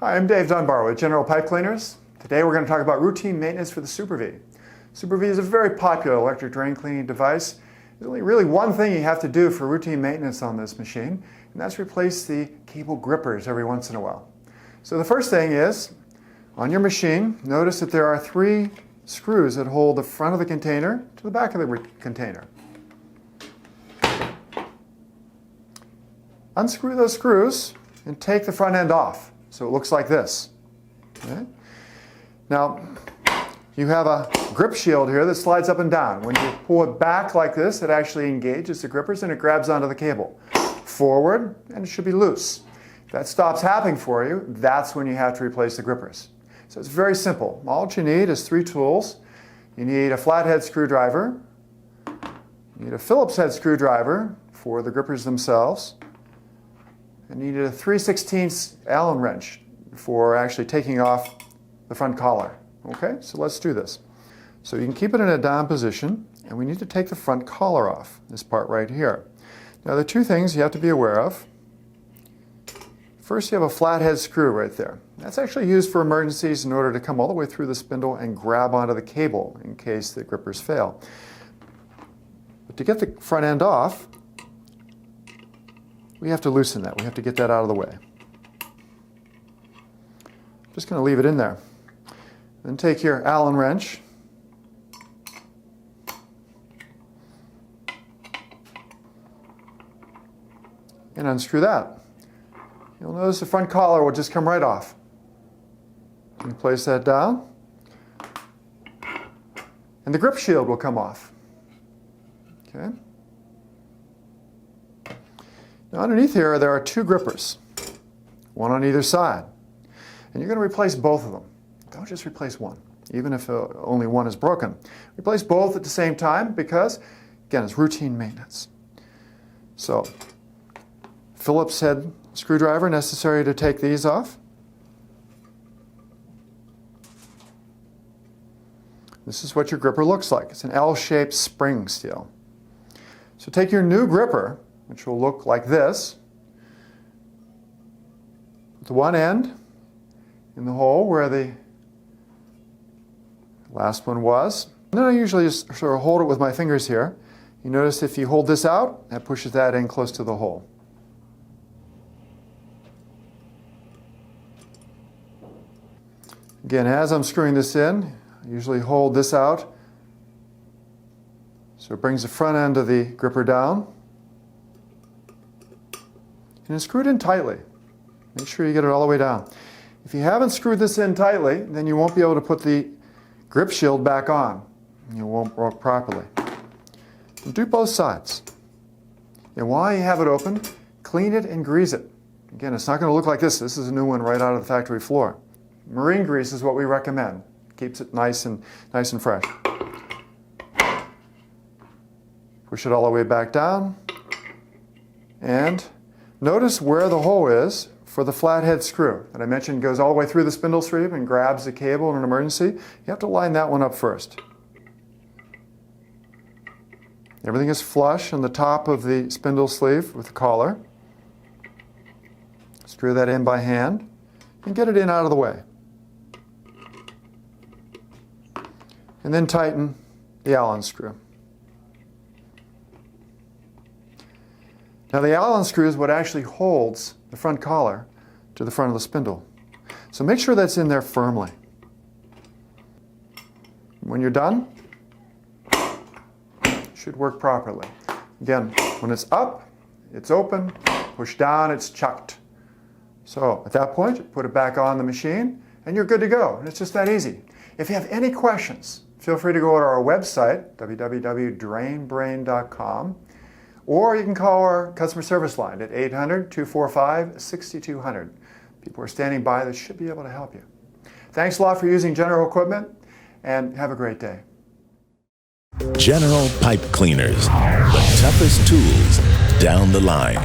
Hi, I'm Dave Dunbar with General Pipe Cleaners. Today we're going to talk about routine maintenance for the Super-Vee. Super-Vee is a very popular electric drain cleaning device. There's only really one thing you have to do for routine maintenance on this machine, and that's replace the cable grippers every once in a while. So the first thing is, on your machine, notice that there are 3 screws that hold the front of the container to the back of the container. Unscrew those screws and take the front end off so it looks like this. Okay? Now, you have a grip shield here that slides up and down. When you pull it back like this, it actually engages the grippers and it grabs onto the cable. Forward, and it should be loose. If that stops happening for you, that's when you have to replace the grippers. So it's very simple. All that you need is 3 tools. You need a flathead screwdriver. You need a Phillips head screwdriver for the grippers themselves. And you need a 3/16 Allen wrench for actually taking off the front collar. Okay, so let's do this. So you can keep it in a down position, and we need to take the front collar off, this part right here. Now there are 2 things you have to be aware of. First, you have a flathead screw right there. That's actually used for emergencies in order to come all the way through the spindle and grab onto the cable in case the grippers fail. But to get the front end off, we have to loosen that. We have to get that out of the way. I'm just going to leave it in there. Then take your Allen wrench and unscrew that. You'll notice the front collar will just come right off. You place that down, and the grip shield will come off. Okay. Now underneath here, there are 2 grippers, one on either side, and you're going to replace both of them. Don't just replace one, even if only one is broken. Replace both at the same time because, again, it's routine maintenance. So, Phillips head screwdriver necessary to take these off. This is what your gripper looks like. It's an L-shaped spring steel. So take your new gripper, which will look like this, put the one end in the hole where the last one was. And then I usually just sort of hold it with my fingers here. You notice if you hold this out, that pushes that in close to the hole. Again, as I'm screwing this in, I usually hold this out so it brings the front end of the gripper down. And screw it in tightly. Make sure you get it all the way down. If you haven't screwed this in tightly, then you won't be able to put the grip shield back on. It won't work properly. And do both sides. And while you have it open, clean it and grease it. Again, it's not going to look like this. This is a new one right out of the factory floor. Marine grease is what we recommend. Keeps it nice and fresh. Push it all the way back down. And notice where the hole is for the flathead screw that I mentioned goes all the way through the spindle sleeve and grabs the cable in an emergency. You have to line that one up first. Everything is flush on the top of the spindle sleeve with the collar. Screw that in by hand and get it in out of the way. And then tighten the Allen screw. Now the Allen screw is what actually holds the front collar to the front of the spindle. So make sure that's in there firmly. When you're done, it should work properly. Again, when it's up, it's open. Push down, it's chucked. So at that point, put it back on the machine and you're good to go. And it's just that easy. If you have any questions, feel free to go to our website, www.drainbrain.com, or you can call our customer service line at 800-245-6200. People are standing by that should be able to help you. Thanks a lot for using General equipment, and have a great day. General Pipe Cleaners, the toughest tools down the line.